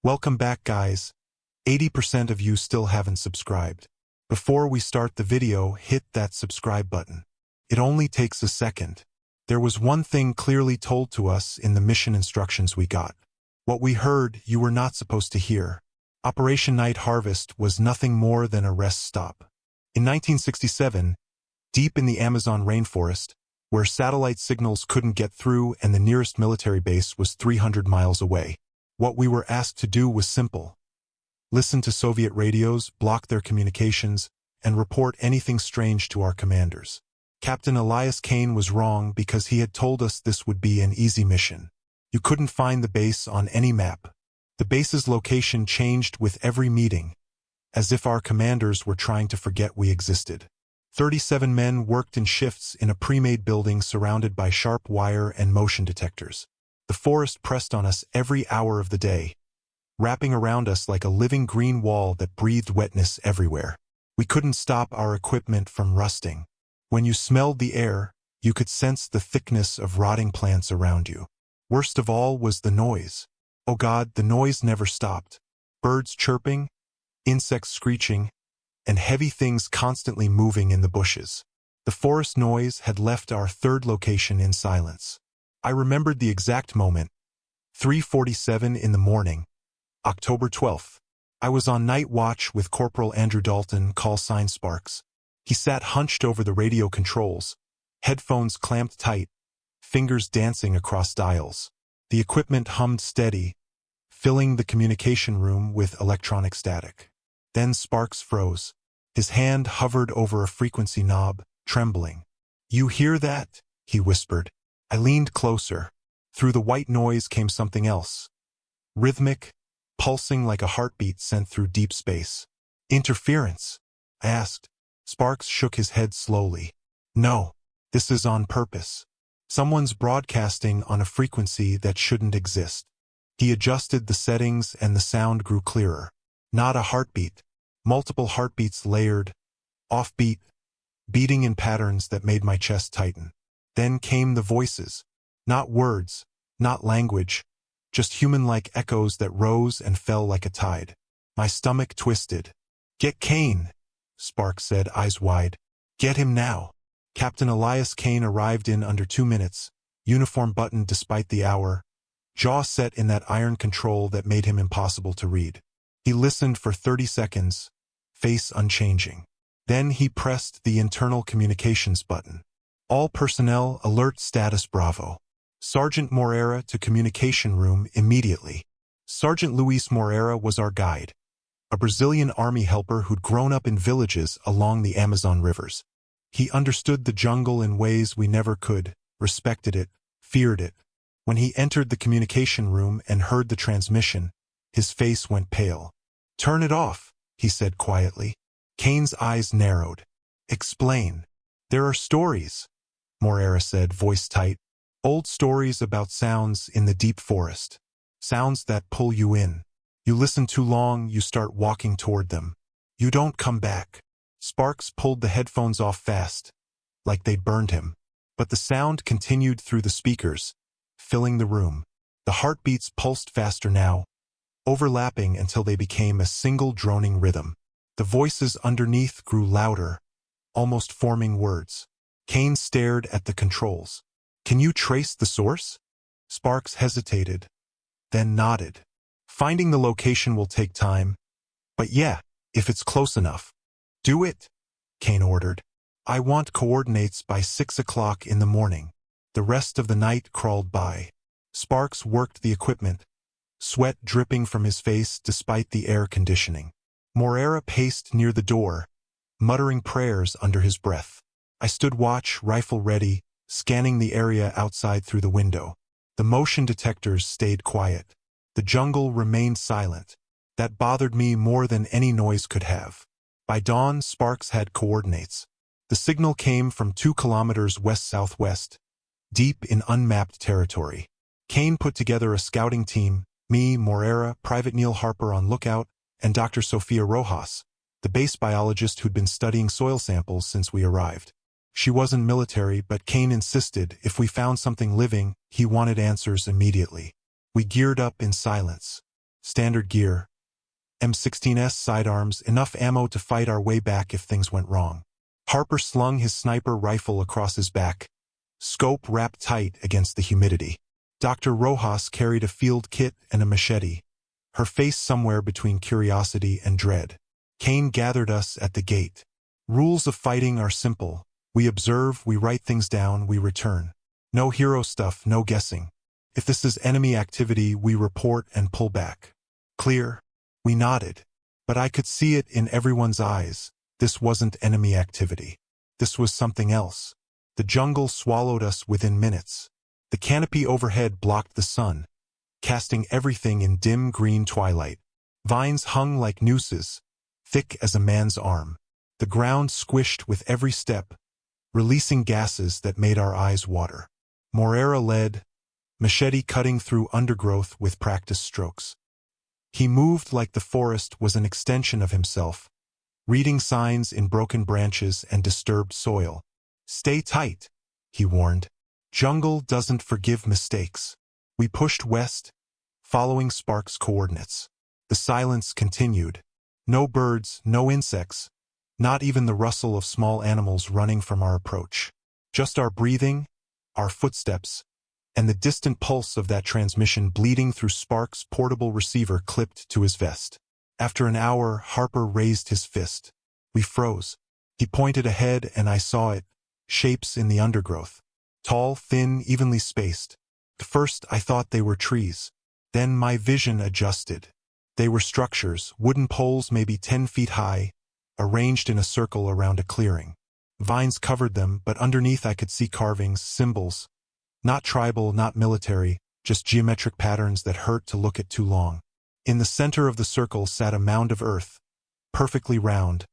Welcome back, guys. 80% of you still haven't subscribed. Before we start the video, hit that subscribe button. It only takes a second. There was one thing clearly told to us in the mission instructions we got. What we heard, you were not supposed to hear. Operation Night Harvest was nothing more than a rest stop. In 1967, deep in the Amazon rainforest, where satellite signals couldn't get through and the nearest military base was 300 miles away, what we were asked to do was simple. Listen to Soviet radios, block their communications, and report anything strange to our commanders. Captain Elias Kane was wrong because he had told us this would be an easy mission. You couldn't find the base on any map. The base's location changed with every meeting, as if our commanders were trying to forget we existed. 37 men worked in shifts in a pre-made building surrounded by sharp wire and motion detectors. The forest pressed on us every hour of the day, wrapping around us like a living green wall that breathed wetness everywhere. We couldn't stop our equipment from rusting. When you smelled the air, you could sense the thickness of rotting plants around you. Worst of all was the noise. Oh God, the noise never stopped. Birds chirping, insects screeching, and heavy things constantly moving in the bushes. The forest noise had left our third location in silence. I remembered the exact moment. 3:47 in the morning, October 12th. I was on night watch with Corporal Andrew Dalton, call sign Sparks. He sat hunched over the radio controls, headphones clamped tight, fingers dancing across dials. The equipment hummed steady, filling the communication room with electronic static. Then Sparks froze. His hand hovered over a frequency knob, trembling. "You hear that?" he whispered. I leaned closer. Through the white noise came something else. Rhythmic, pulsing like a heartbeat sent through deep space. "Interference?" I asked. Sparks shook his head slowly. "No, this is on purpose. Someone's broadcasting on a frequency that shouldn't exist." He adjusted the settings and the sound grew clearer. Not a heartbeat. Multiple heartbeats layered, offbeat, beating in patterns that made my chest tighten. Then came the voices. Not words, not language, just human-like echoes that rose and fell like a tide. My stomach twisted. "Get Kane," Sparks said, eyes wide. "Get him now." Captain Elias Kane arrived in under 2 minutes, uniform buttoned despite the hour, jaw set in that iron control that made him impossible to read. He listened for 30 seconds, face unchanging. Then he pressed the internal communications button. "All personnel, alert status Bravo. Sergeant Moreira to communication room immediately." Sergeant Luis Moreira was our guide, a Brazilian army helper who'd grown up in villages along the Amazon rivers. He understood the jungle in ways we never could, respected it, feared it. When he entered the communication room and heard the transmission, his face went pale. "Turn it off," he said quietly. Kane's eyes narrowed. "Explain." "There are stories," Moreira said, voice tight. "Old stories about sounds in the deep forest. Sounds that pull you in. You listen too long, you start walking toward them. You don't come back." Sparks pulled the headphones off fast, like they'd burned him. But the sound continued through the speakers, filling the room. The heartbeats pulsed faster now, overlapping until they became a single droning rhythm. The voices underneath grew louder, almost forming words. Kane stared at the controls. "Can you trace the source?" Sparks hesitated, then nodded. "Finding the location will take time, but yeah, if it's close enough." "Do it," Kane ordered. "I want coordinates by 6 o'clock in the morning." The rest of the night crawled by. Sparks worked the equipment, sweat dripping from his face despite the air conditioning. Moreira paced near the door, muttering prayers under his breath. I stood watch, rifle ready, scanning the area outside through the window. The motion detectors stayed quiet. The jungle remained silent. That bothered me more than any noise could have. By dawn, Sparks had coordinates. The signal came from 2 kilometers west-southwest, deep in unmapped territory. Kane put together a scouting team, me, Moreira, Private Neil Harper on lookout, and Dr. Sofia Rojas, the base biologist who'd been studying soil samples since we arrived. She wasn't military, but Kane insisted if we found something living, he wanted answers immediately. We geared up in silence. Standard gear. M16S sidearms, enough ammo to fight our way back if things went wrong. Harper slung his sniper rifle across his back, scope wrapped tight against the humidity. Dr. Rojas carried a field kit and a machete, her face somewhere between curiosity and dread. Kane gathered us at the gate. Rules of fighting are simple. We observe, we write things down, we return. No hero stuff, no guessing. If this is enemy activity, we report and pull back. Clear? We nodded. But I could see it in everyone's eyes. This wasn't enemy activity. This was something else. The jungle swallowed us within minutes. The canopy overhead blocked the sun, casting everything in dim green twilight. Vines hung like nooses, thick as a man's arm. The ground squished with every step, releasing gases that made our eyes water. Moreira led, machete cutting through undergrowth with practiced strokes. He moved like the forest was an extension of himself, reading signs in broken branches and disturbed soil. Stay tight, he warned. Jungle doesn't forgive mistakes. We pushed west, following Spark's coordinates. The silence continued. No birds, no insects, not even the rustle of small animals running from our approach. Just our breathing, our footsteps, and the distant pulse of that transmission bleeding through Spark's portable receiver clipped to his vest. After an hour, Harper raised his fist. We froze. He pointed ahead and I saw it, shapes in the undergrowth. Tall, thin, evenly spaced. At first I thought they were trees. Then my vision adjusted. They were structures, wooden poles maybe 10 feet high, arranged in a circle around a clearing. Vines covered them, but underneath I could see carvings, symbols. Not tribal, not military, just geometric patterns that hurt to look at too long. In the center of the circle sat a mound of earth, perfectly round,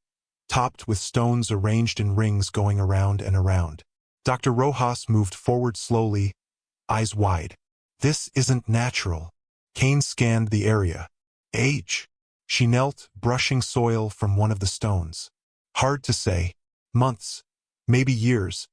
topped with stones arranged in rings going around and around. Dr. Rojas moved forward slowly, eyes wide. This isn't natural. Kane scanned the area. Age. She knelt, brushing soil from one of the stones. Hard to say. Months, maybe years,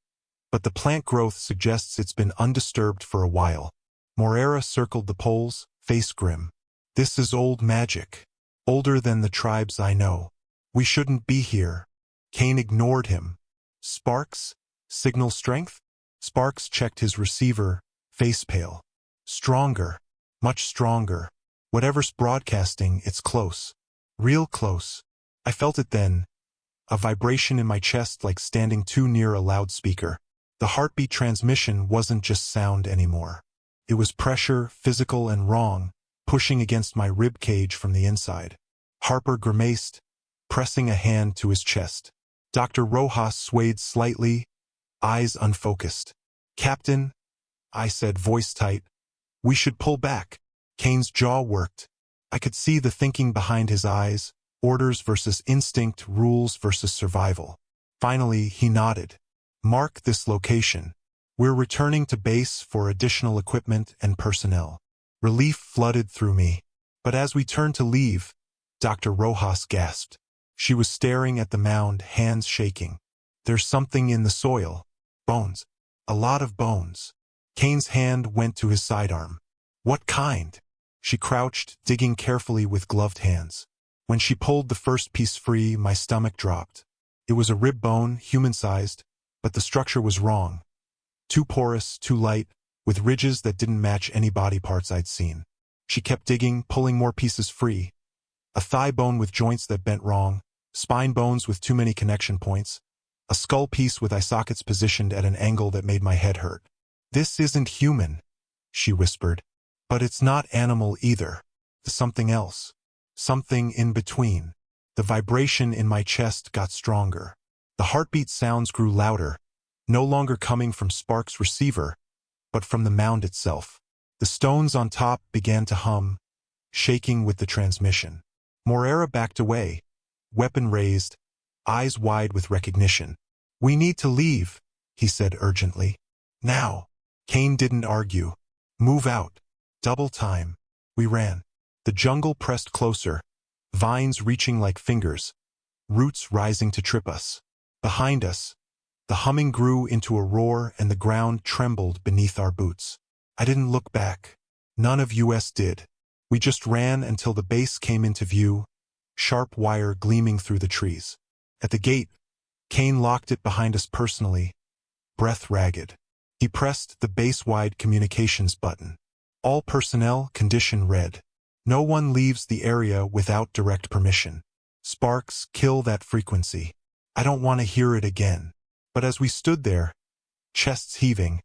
but the plant growth suggests it's been undisturbed for a while. Moreira circled the poles, face grim. This is old magic. Older than the tribes I know. We shouldn't be here. Kane ignored him. Sparks? Signal strength? Sparks checked his receiver, face pale. Stronger. Much stronger. Whatever's broadcasting, it's close. Real close. I felt it then. A vibration in my chest like standing too near a loudspeaker. The heartbeat transmission wasn't just sound anymore. It was pressure, physical and wrong, pushing against my rib cage from the inside. Harper grimaced, pressing a hand to his chest. Dr. Rojas swayed slightly, eyes unfocused. Captain, I said, voice tight, we should pull back. Kane's jaw worked. I could see the thinking behind his eyes, orders versus instinct, rules versus survival. Finally, he nodded. Mark this location. We're returning to base for additional equipment and personnel. Relief flooded through me. But as we turned to leave, Dr. Rojas gasped. She was staring at the mound, hands shaking. There's something in the soil. Bones. A lot of bones. Kane's hand went to his sidearm. What kind? She crouched, digging carefully with gloved hands. When she pulled the first piece free, my stomach dropped. It was a rib bone, human-sized, but the structure was wrong. Too porous, too light, with ridges that didn't match any body parts I'd seen. She kept digging, pulling more pieces free. A thigh bone with joints that bent wrong, spine bones with too many connection points, a skull piece with eye sockets positioned at an angle that made my head hurt. This isn't human, she whispered. But it's not animal either. Something else. Something in between. The vibration in my chest got stronger. The heartbeat sounds grew louder, no longer coming from Spark's receiver, but from the mound itself. The stones on top began to hum, shaking with the transmission. Moreira backed away, weapon raised, eyes wide with recognition. We need to leave, he said urgently. Now. Kane didn't argue. Move out. Double time. We ran. The jungle pressed closer, vines reaching like fingers, roots rising to trip us. Behind us, the humming grew into a roar and the ground trembled beneath our boots. I didn't look back. None of us did. We just ran until the base came into view, sharp wire gleaming through the trees. At the gate, Kane locked it behind us personally, breath ragged. He pressed the base-wide communications button. All personnel, condition red. No one leaves the area without direct permission. Sparks, kill that frequency. I don't want to hear it again. But as we stood there, chests heaving,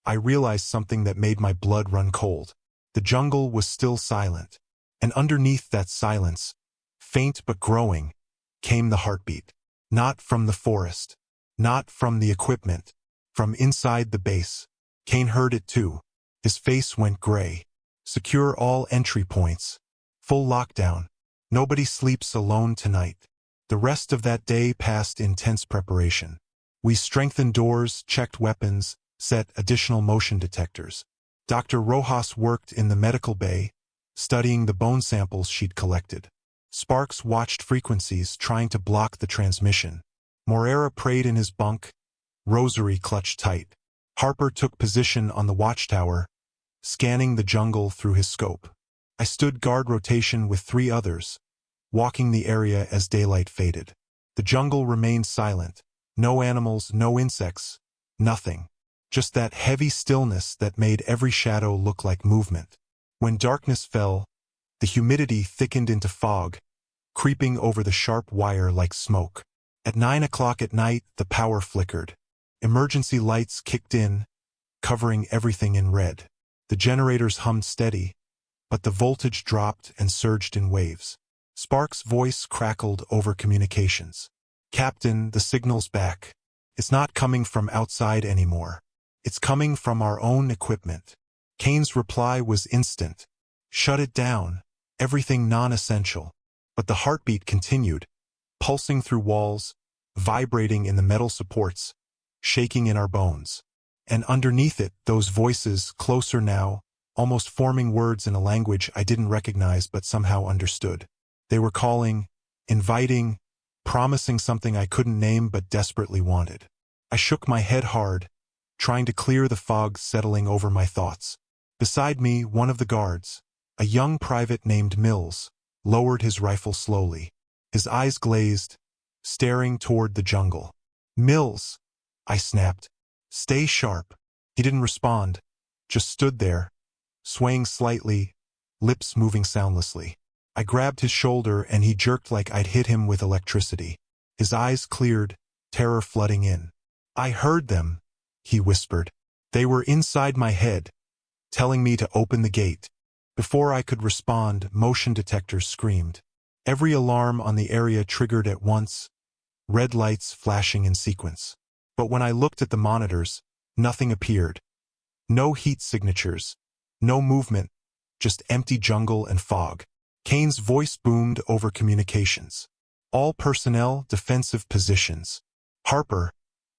I realized something that made my blood run cold. The jungle was still silent, and underneath that silence, faint but growing, came the heartbeat. Not from the forest, not from the equipment, from inside the base. Kane heard it too. His face went gray. Secure all entry points. Full lockdown. Nobody sleeps alone tonight. The rest of that day passed in tense preparation. We strengthened doors, checked weapons, set additional motion detectors. Dr. Rojas worked in the medical bay, studying the bone samples she'd collected. Sparks watched frequencies, trying to block the transmission. Moreira prayed in his bunk, rosary clutched tight. Harper took position on the watchtower, scanning the jungle through his scope. I stood guard rotation with 3 others, walking the area as daylight faded. The jungle remained silent. No animals, no insects, nothing. Just that heavy stillness that made every shadow look like movement. When darkness fell, the humidity thickened into fog, creeping over the sharp wire like smoke. At 9 o'clock at night, the power flickered. Emergency lights kicked in, covering everything in red. The generators hummed steady, but the voltage dropped and surged in waves. Sparks' voice crackled over communications. "Captain, the signal's back. It's not coming from outside anymore. It's coming from our own equipment." Kane's reply was instant. "Shut it down. Everything non-essential." But the heartbeat continued, pulsing through walls, vibrating in the metal supports, shaking in our bones. And underneath it, those voices, closer now, almost forming words in a language I didn't recognize but somehow understood. They were calling, inviting, promising something I couldn't name but desperately wanted. I shook my head hard, trying to clear the fog settling over my thoughts. Beside me, one of the guards, a young private named Mills, lowered his rifle slowly. His eyes glazed, staring toward the jungle. "Mills!" I snapped. "Stay sharp." He didn't respond, just stood there, swaying slightly, lips moving soundlessly. I grabbed his shoulder and he jerked like I'd hit him with electricity. His eyes cleared, terror flooding in. "I heard them," he whispered. "They were inside my head, telling me to open the gate." Before I could respond, motion detectors screamed. Every alarm on the area triggered at once, red lights flashing in sequence. But when I looked at the monitors, nothing appeared. No heat signatures, no movement, just empty jungle and fog. Kane's voice boomed over communications. "All personnel, defensive positions." "Harper,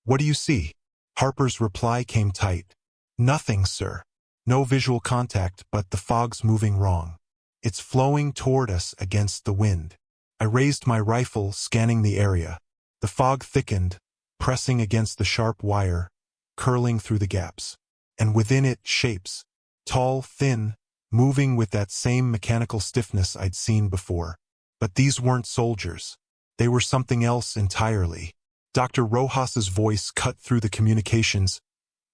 what do you see?" Harper's reply came tight. "Nothing, sir." No visual contact, but the fog's moving wrong. It's flowing toward us against the wind. I raised my rifle, scanning the area. The fog thickened, pressing against the sharp wire, curling through the gaps. And within it, shapes. Tall, thin, moving with that same mechanical stiffness I'd seen before. But these weren't soldiers. They were something else entirely. Dr. Rojas's voice cut through the communications,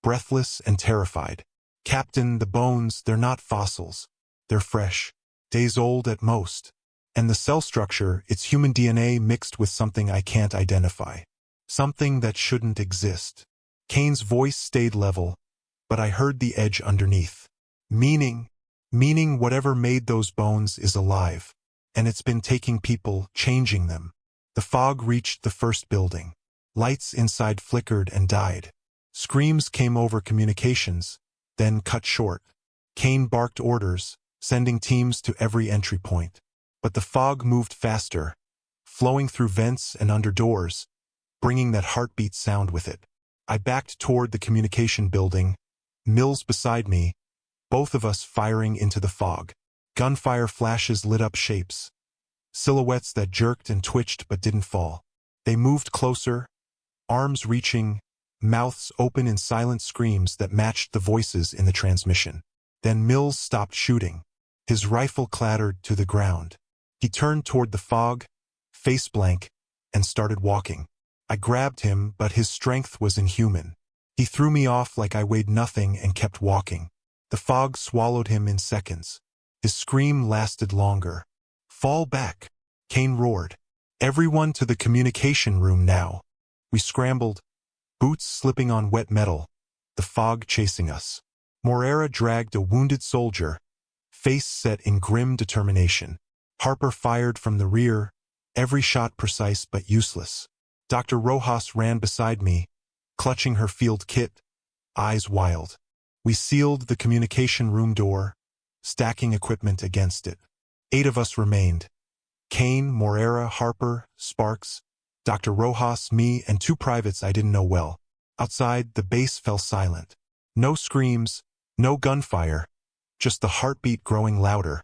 breathless and terrified. "Captain, the bones, they're not fossils. They're fresh. Days old at most. And the cell structure, it's human DNA mixed with something I can't identify. Something that shouldn't exist." Kane's voice stayed level, but I heard the edge underneath. Meaning whatever made those bones is alive. And it's been taking people, changing them. The fog reached the first building. Lights inside flickered and died. Screams came over communications, then cut short. Kane barked orders, sending teams to every entry point. But the fog moved faster, flowing through vents and under doors, bringing that heartbeat sound with it. I backed toward the communication building, Mills beside me, both of us firing into the fog. Gunfire flashes lit up shapes, silhouettes that jerked and twitched but didn't fall. They moved closer, arms reaching, mouths open in silent screams that matched the voices in the transmission. Then Mills stopped shooting. His rifle clattered to the ground. He turned toward the fog, face blank, and started walking. I grabbed him, but his strength was inhuman. He threw me off like I weighed nothing and kept walking. The fog swallowed him in seconds. His scream lasted longer. "Fall back!" Kane roared. "Everyone to the communication room now." We scrambled, boots slipping on wet metal, the fog chasing us. Moreira dragged a wounded soldier, face set in grim determination. Harper fired from the rear, every shot precise but useless. Dr. Rojas ran beside me, clutching her field kit, eyes wild. We sealed the communication room door, stacking equipment against it. 8 of us remained. Kane, Moreira, Harper, Sparks, Dr. Rojas, me, and 2 privates I didn't know well. Outside, the base fell silent. No screams, no gunfire, just the heartbeat growing louder,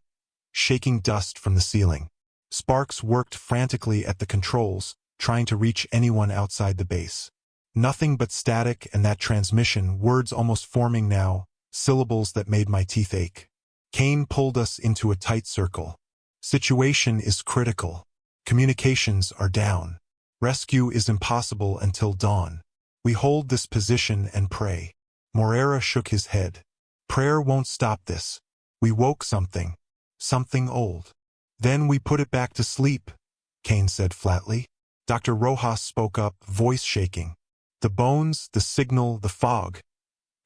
shaking dust from the ceiling. Sparks worked frantically at the controls, trying to reach anyone outside the base. Nothing but static and that transmission, words almost forming now, syllables that made my teeth ache. Kane pulled us into a tight circle. "Situation is critical. Communications are down. Rescue is impossible until dawn. We hold this position and pray." Moreira shook his head. "Prayer won't stop this. We woke something. Something old. Then we put it back to sleep," Kane said flatly. Dr. Rojas spoke up, voice shaking. "The bones, the signal, the fog.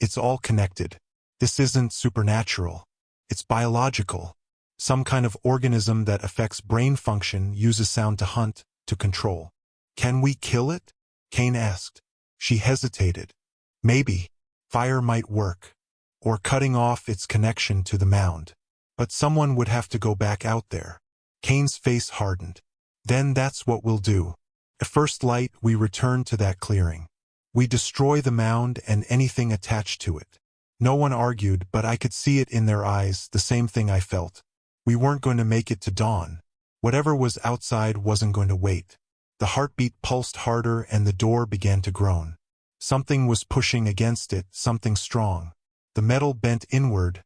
It's all connected. This isn't supernatural. It's biological. Some kind of organism that affects brain function, uses sound to hunt, to control." "Can we kill it?" Kane asked. She hesitated. "Maybe. Fire might work. Or cutting off its connection to the mound. But someone would have to go back out there." Kane's face hardened. "Then that's what we'll do. At first light, we return to that clearing. We destroy the mound and anything attached to it." No one argued, but I could see it in their eyes, the same thing I felt. We weren't going to make it to dawn. Whatever was outside wasn't going to wait. The heartbeat pulsed harder and the door began to groan. Something was pushing against it, something strong. The metal bent inward,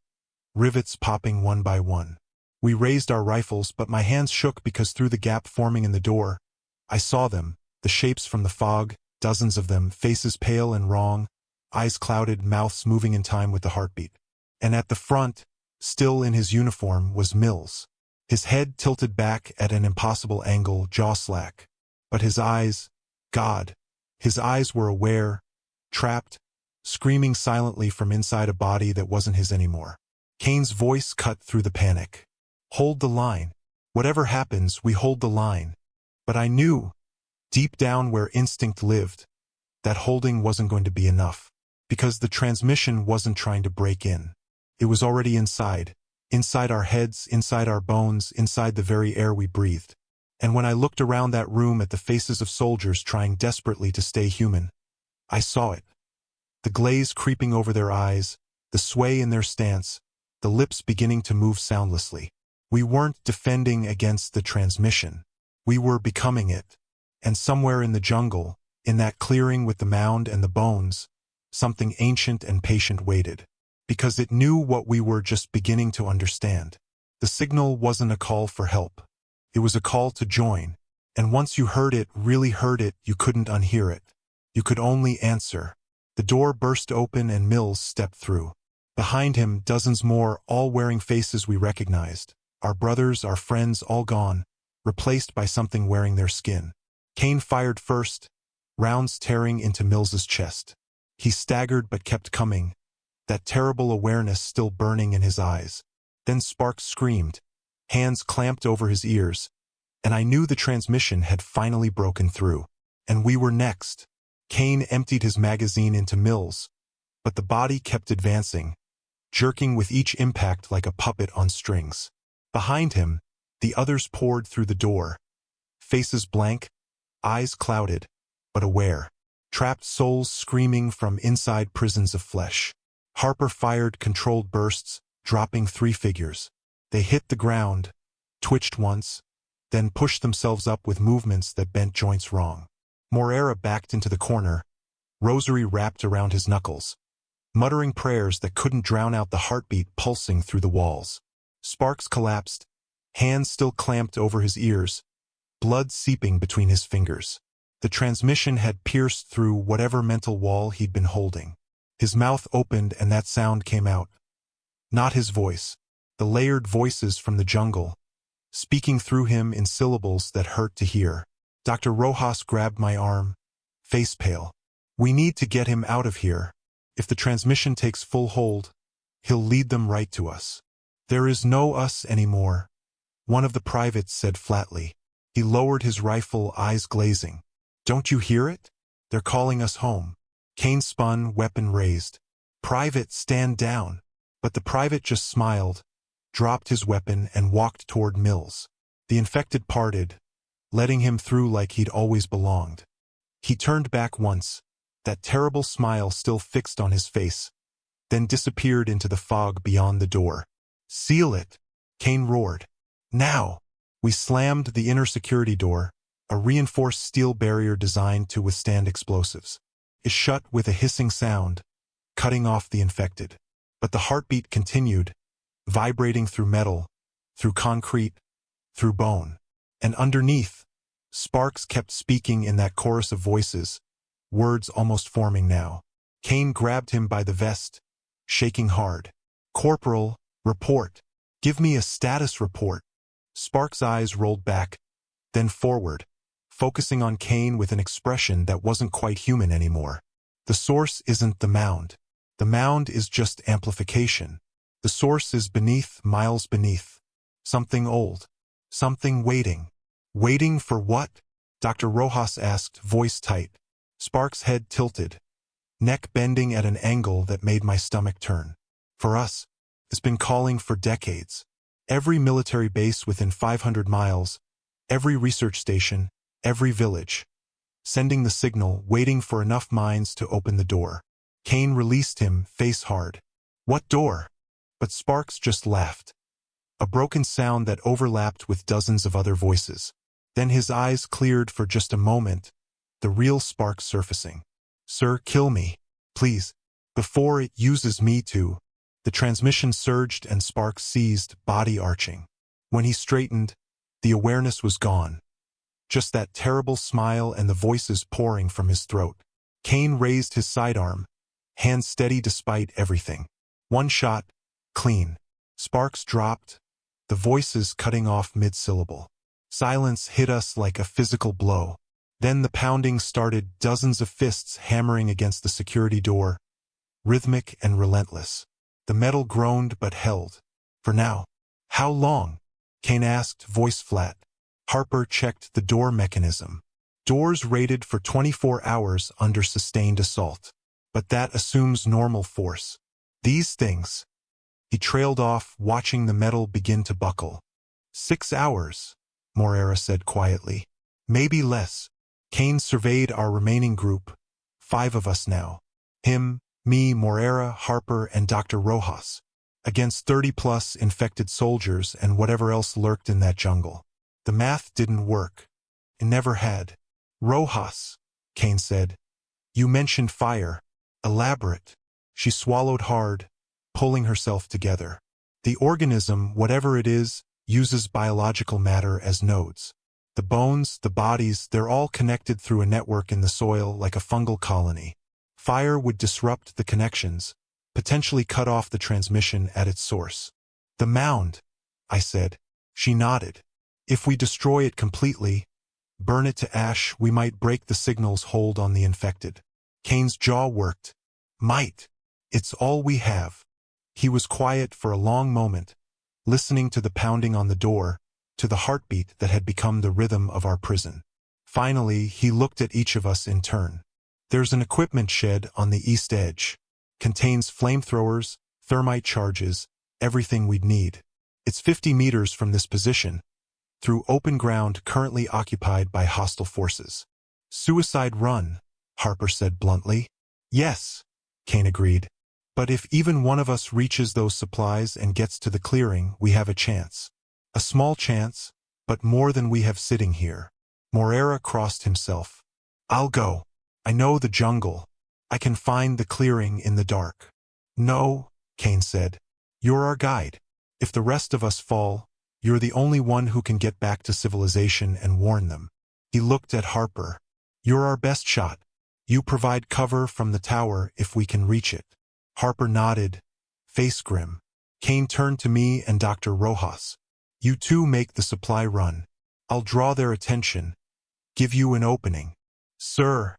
rivets popping one by one. We raised our rifles, but my hands shook because through the gap forming in the door, I saw them, the shapes from the fog, dozens of them, faces pale and wrong, eyes clouded, mouths moving in time with the heartbeat. And at the front, still in his uniform, was Mills. His head tilted back at an impossible angle, jaw slack. But his eyes, God, his eyes were aware, trapped, screaming silently from inside a body that wasn't his anymore. Kane's voice cut through the panic. "Hold the line. Whatever happens, we hold the line." But I knew, deep down where instinct lived, that holding wasn't going to be enough. Because the transmission wasn't trying to break in. It was already inside our heads, inside our bones, inside the very air we breathed. And when I looked around that room at the faces of soldiers trying desperately to stay human, I saw it. The glaze creeping over their eyes, the sway in their stance, the lips beginning to move soundlessly. We weren't defending against the transmission. We were becoming it. And somewhere in the jungle, in that clearing with the mound and the bones, something ancient and patient waited. Because it knew what we were just beginning to understand. The signal wasn't a call for help. It was a call to join. And once you heard it, really heard it, you couldn't unhear it. You could only answer. The door burst open and Mills stepped through. Behind him, dozens more, all wearing faces we recognized. Our brothers, our friends, all gone, replaced by something wearing their skin. Kane fired first, rounds tearing into Mills's chest. He staggered but kept coming, that terrible awareness still burning in his eyes. Then Sparks screamed, hands clamped over his ears, and I knew the transmission had finally broken through. And we were next. Kane emptied his magazine into Mills, but the body kept advancing, jerking with each impact like a puppet on strings. Behind him, the others poured through the door, faces blank, eyes clouded, but aware. Trapped souls screaming from inside prisons of flesh. Harper fired controlled bursts, dropping 3 figures. They hit the ground, twitched once, then pushed themselves up with movements that bent joints wrong. Moreira backed into the corner, rosary wrapped around his knuckles, muttering prayers that couldn't drown out the heartbeat pulsing through the walls. Sparks collapsed, hands still clamped over his ears, blood seeping between his fingers. The transmission had pierced through whatever mental wall he'd been holding. His mouth opened and that sound came out. Not his voice. The layered voices from the jungle, speaking through him in syllables that hurt to hear. Dr. Rojas grabbed my arm, face pale. We need to get him out of here. If the transmission takes full hold, he'll lead them right to us. There is no us anymore, one of the privates said flatly. He lowered his rifle, eyes glazing. Don't you hear it? They're calling us home. Kane spun, weapon raised. Private, stand down. But the private just smiled, dropped his weapon and walked toward Mills. The infected parted, letting him through like he'd always belonged. He turned back once, that terrible smile still fixed on his face, then disappeared into the fog beyond the door. Seal it, Kane roared. Now! We slammed the inner security door, a reinforced steel barrier designed to withstand explosives. It shut with a hissing sound, cutting off the infected. But the heartbeat continued, vibrating through metal, through concrete, through bone. And underneath, Sparks kept speaking in that chorus of voices, words almost forming now. Kane grabbed him by the vest, shaking hard. Corporal, report. Give me a status report. Sparks' eyes rolled back, then forward, focusing on Kane with an expression that wasn't quite human anymore. The source isn't the mound. The mound is just amplification. The source is beneath, miles beneath. Something old. Something waiting. Waiting for what? Dr. Rojas asked, voice tight. Sparks' head tilted, neck bending at an angle that made my stomach turn. For us, it's been calling for decades. Every military base within 500 miles, every research station, every village. Sending the signal, waiting for enough minds to open the door. Kane released him, face hard. What door? But Sparks just laughed. A broken sound that overlapped with dozens of other voices. Then his eyes cleared for just a moment, the real Sparks surfacing. Sir, kill me, please, before it uses me to. The transmission surged and Sparks seized, body arching. When he straightened, the awareness was gone. Just that terrible smile and the voices pouring from his throat. Kane raised his sidearm, hand steady despite everything. One shot, clean. Sparks dropped, the voices cutting off mid-syllable. Silence hit us like a physical blow. Then the pounding started, dozens of fists hammering against the security door, rhythmic and relentless. The metal groaned but held. For now. How long? Kane asked, voice flat. Harper checked the door mechanism. Doors rated for 24 hours under sustained assault. But that assumes normal force. These things. He trailed off, watching the metal begin to buckle. 6 hours, Moreira said quietly. Maybe less. Kane surveyed our remaining group. 5 of us now. Him, me, Moreira, Harper, and Dr. Rojas. Against 30-plus infected soldiers and whatever else lurked in that jungle. The math didn't work. It never had. Rojas, Kane said. You mentioned fire. Elaborate. She swallowed hard, pulling herself together. The organism, whatever it is, uses biological matter as nodes. The bones, the bodies, they're all connected through a network in the soil like a fungal colony. Fire would disrupt the connections, potentially cut off the transmission at its source. The mound, I said. She nodded. If we destroy it completely, burn it to ash, we might break the signal's hold on the infected. Kane's jaw worked. Might. It's all we have. He was quiet for a long moment, listening to the pounding on the door, to the heartbeat that had become the rhythm of our prison. Finally, he looked at each of us in turn. There's an equipment shed on the east edge. Contains flamethrowers, thermite charges, everything we'd need. It's 50 meters from this position, through open ground currently occupied by hostile forces. Suicide run, Harper said bluntly. Yes, Kane agreed. But if even one of us reaches those supplies and gets to the clearing, we have a chance. A small chance, but more than we have sitting here. Moreira crossed himself. I'll go. I know the jungle. I can find the clearing in the dark. No, Kane said. You're our guide. If the rest of us fall, you're the only one who can get back to civilization and warn them. He looked at Harper. You're our best shot. You provide cover from the tower if we can reach it. Harper nodded, face grim. Kane turned to me and Dr. Rojas. You two make the supply run. I'll draw their attention. Give you an opening. Sir,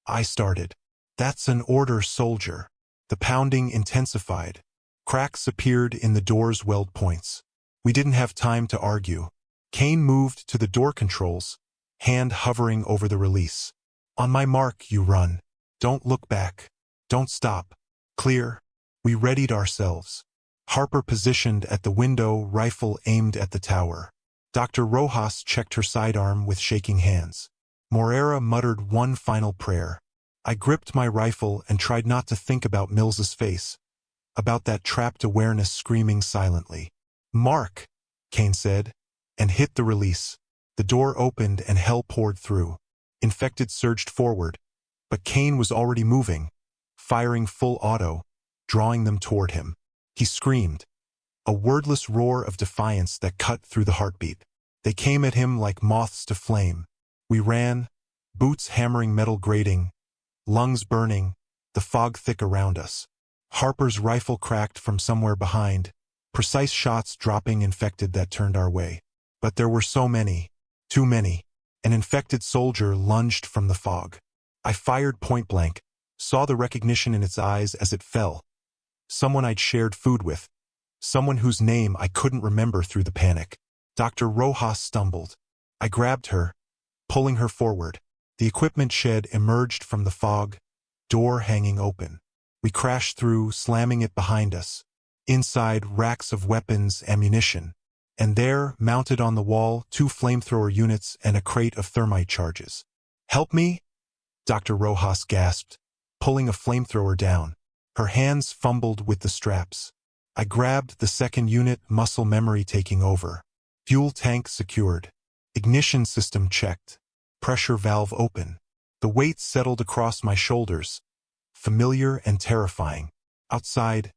I started. That's an order, soldier. The pounding intensified. Cracks appeared in the door's weld points. We didn't have time to argue. Kane moved to the door controls, hand hovering over the release. On my mark, you run. Don't look back. Don't stop. Clear. We readied ourselves. Harper positioned at the window, rifle aimed at the tower. Dr. Rojas checked her sidearm with shaking hands. Moreira muttered one final prayer. I gripped my rifle and tried not to think about Mills's face, about that trapped awareness screaming silently. Mark, Kane said, and hit the release. The door opened and hell poured through. Infected surged forward, but Kane was already moving, firing full auto, drawing them toward him. He screamed, a wordless roar of defiance that cut through the heartbeat. They came at him like moths to flame. We ran, boots hammering metal grating, lungs burning, the fog thick around us. Harper's rifle cracked from somewhere behind, precise shots dropping infected that turned our way. But there were so many, too many. An infected soldier lunged from the fog. I fired point blank, saw the recognition in its eyes as it fell. Someone I'd shared food with, someone whose name I couldn't remember through the panic. Dr. Rojas stumbled. I grabbed her, pulling her forward. The equipment shed emerged from the fog, door hanging open. We crashed through, slamming it behind us. Inside, racks of weapons, ammunition. And there, mounted on the wall, 2 flamethrower units and a crate of thermite charges. Help me? Dr. Rojas gasped, pulling a flamethrower down. Her hands fumbled with the straps. I grabbed the second unit, muscle memory taking over. Fuel tank secured. Ignition system checked. Pressure valve open. The weight settled across my shoulders, familiar and terrifying. Outside,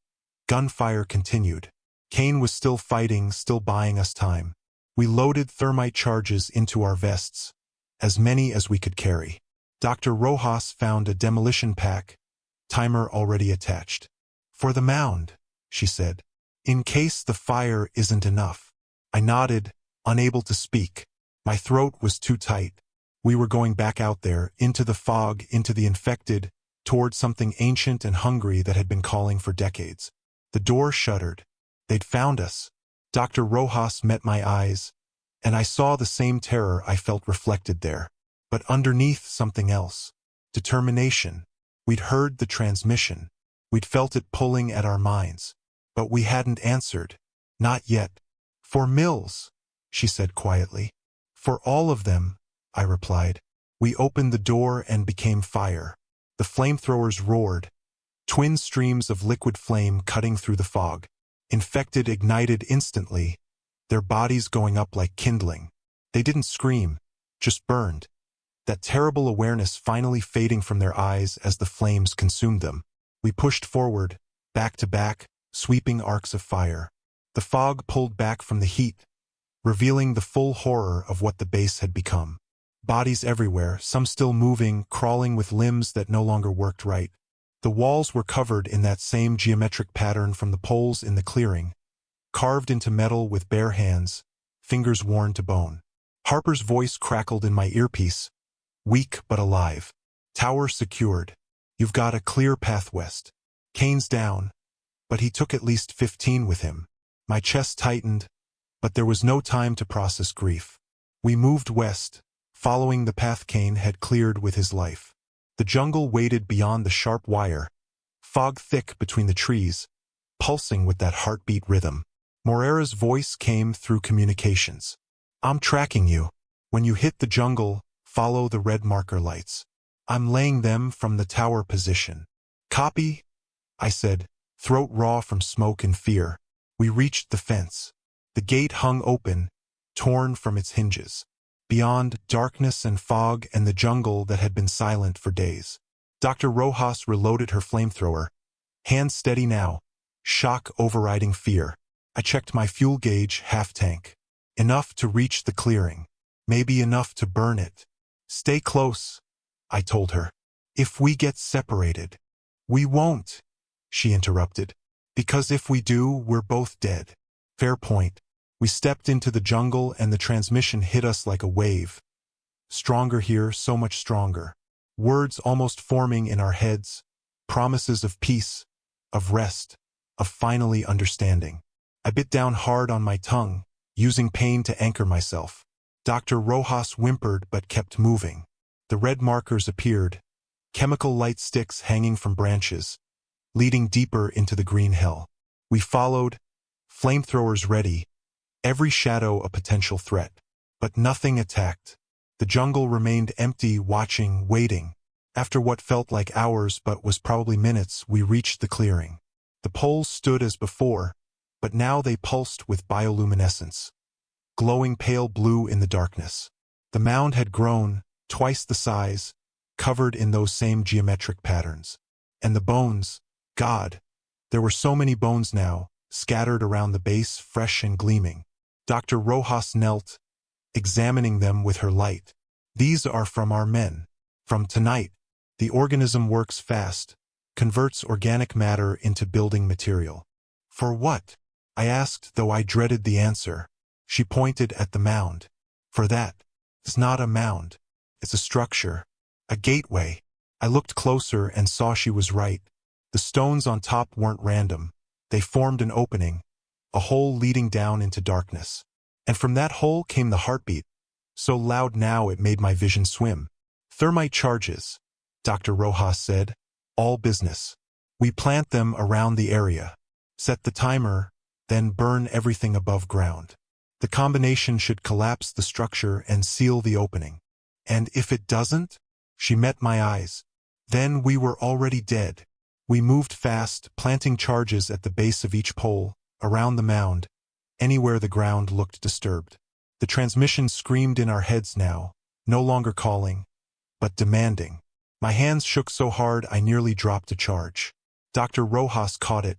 gunfire continued. Kane was still fighting, still buying us time. We loaded thermite charges into our vests, as many as we could carry. Dr. Rojas found a demolition pack, timer already attached. For the mound, she said, in case the fire isn't enough. I nodded, unable to speak. My throat was too tight. We were going back out there, into the fog, into the infected, toward something ancient and hungry that had been calling for decades. The door shuttered. They'd found us. Dr. Rojas met my eyes, and I saw the same terror I felt reflected there. But underneath something else. Determination. We'd heard the transmission. We'd felt it pulling at our minds. But we hadn't answered. Not yet. For Mills, she said quietly. For all of them, I replied. We opened the door and became fire. The flamethrowers roared, twin streams of liquid flame cutting through the fog. Infected ignited instantly, their bodies going up like kindling. They didn't scream, just burned. That terrible awareness finally fading from their eyes as the flames consumed them. We pushed forward, back to back, sweeping arcs of fire. The fog pulled back from the heat, revealing the full horror of what the base had become. Bodies everywhere, some still moving, crawling with limbs that no longer worked right. The walls were covered in that same geometric pattern from the poles in the clearing, carved into metal with bare hands, fingers worn to bone. Harper's voice crackled in my earpiece, weak but alive. Tower secured. You've got a clear path west. Kane's down, but he took at least 15 with him. My chest tightened, but there was no time to process grief. We moved west, following the path Kane had cleared with his life. The jungle waited beyond the sharp wire, fog thick between the trees, pulsing with that heartbeat rhythm. Moreira's voice came through communications. I'm tracking you. When you hit the jungle, follow the red marker lights. I'm laying them from the tower position. Copy? I said, throat raw from smoke and fear. We reached the fence. The gate hung open, torn from its hinges. Beyond, darkness and fog and the jungle that had been silent for days. Dr. Rojas reloaded her flamethrower, hands steady now, shock overriding fear. I checked my fuel gauge, half tank. Enough to reach the clearing. Maybe enough to burn it. Stay close, I told her. If we get separated. We won't, she interrupted. Because if we do, we're both dead. Fair point. We stepped into the jungle and the transmission hit us like a wave. Stronger here, so much stronger. Words almost forming in our heads. Promises of peace, of rest, of finally understanding. I bit down hard on my tongue, using pain to anchor myself. Dr. Rojas whimpered but kept moving. The red markers appeared, chemical light sticks hanging from branches, leading deeper into the green hell. We followed, flamethrowers ready, every shadow a potential threat. But nothing attacked. The jungle remained empty, watching, waiting. After what felt like hours but was probably minutes, we reached the clearing. The poles stood as before, but now they pulsed with bioluminescence, glowing pale blue in the darkness. The mound had grown, twice the size, covered in those same geometric patterns. And the bones, God, there were so many bones now, scattered around the base, fresh and gleaming. Dr. Rojas knelt, examining them with her light. These are from our men. From tonight. The organism works fast, converts organic matter into building material. For what? I asked, though I dreaded the answer. She pointed at the mound. For that. It's not a mound. It's a structure. A gateway. I looked closer and saw she was right. The stones on top weren't random. They formed an opening, a hole leading down into darkness. And from that hole came the heartbeat, so loud now it made my vision swim. Thermite charges, Dr. Rojas said. All business. We plant them around the area. Set the timer, then burn everything above ground. The combination should collapse the structure and seal the opening. And if it doesn't? She met my eyes. Then we were already dead. We moved fast, planting charges at the base of each pole, around the mound, anywhere the ground looked disturbed. The transmission screamed in our heads now, no longer calling, but demanding. My hands shook so hard I nearly dropped a charge. Dr. Rojas caught it,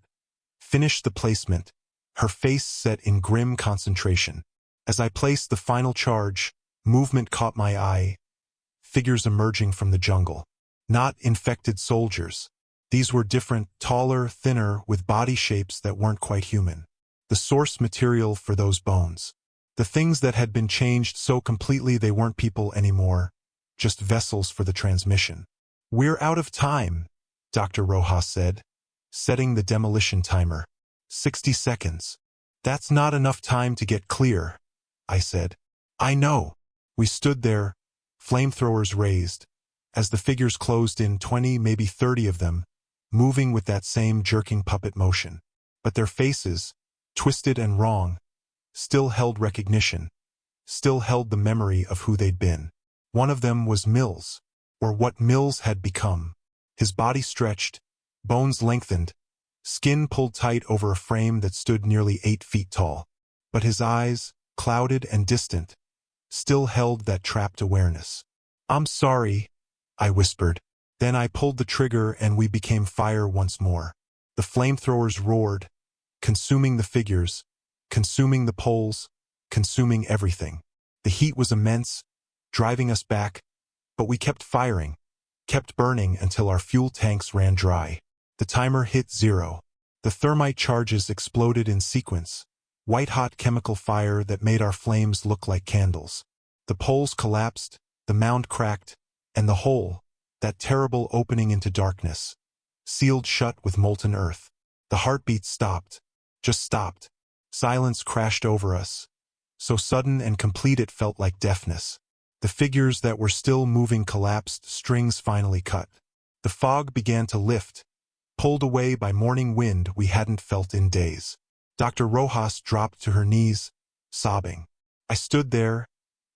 finished the placement, her face set in grim concentration. As I placed the final charge, movement caught my eye, figures emerging from the jungle. Not infected soldiers. These were different, taller, thinner, with body shapes that weren't quite human. The source material for those bones. The things that had been changed so completely they weren't people anymore, just vessels for the transmission. We're out of time, Dr. Rojas said, setting the demolition timer. 60 seconds. That's not enough time to get clear, I said. I know. We stood there, flamethrowers raised, as the figures closed in, 20, maybe 30 of them, moving with that same jerking puppet motion. But their faces, twisted and wrong, still held recognition, still held the memory of who they'd been. One of them was Mills, or what Mills had become. His body stretched, bones lengthened, skin pulled tight over a frame that stood nearly 8 feet tall. But his eyes, clouded and distant, still held that trapped awareness. I'm sorry, I whispered. Then I pulled the trigger and we became fire once more. The flamethrowers roared, consuming the figures, consuming the poles, consuming everything. The heat was immense, driving us back, but we kept firing, kept burning until our fuel tanks ran dry. The timer hit 0. The thermite charges exploded in sequence, white-hot chemical fire that made our flames look like candles. The poles collapsed, the mound cracked, and the hole, that terrible opening into darkness, sealed shut with molten earth. The heartbeat stopped, just stopped. Silence crashed over us, so sudden and complete it felt like deafness. The figures that were still moving collapsed, strings finally cut. The fog began to lift, pulled away by morning wind we hadn't felt in days. Dr. Rojas dropped to her knees, sobbing. I stood there,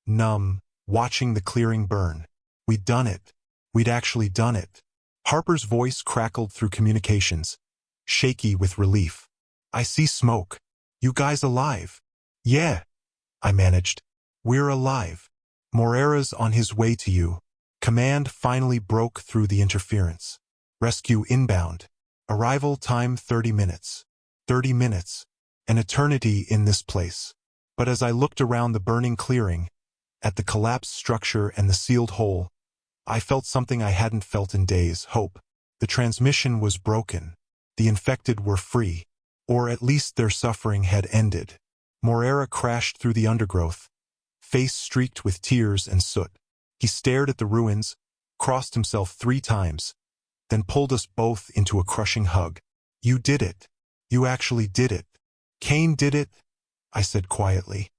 numb, watching the clearing burn. We'd done it. We'd actually done it. Harper's voice crackled through communications, shaky with relief. I see smoke. You guys alive? Yeah, I managed. We're alive. Morera's on his way to you. Command finally broke through the interference. Rescue inbound. Arrival time 30 minutes. 30 minutes. An eternity in this place. But as I looked around the burning clearing, at the collapsed structure and the sealed hole, I felt something I hadn't felt in days: hope. The transmission was broken. The infected were free. Or at least their suffering had ended. Moreira crashed through the undergrowth, face streaked with tears and soot. He stared at the ruins, crossed himself 3 times, then pulled us both into a crushing hug. "You did it. You actually did it." "Kane did it," I said quietly.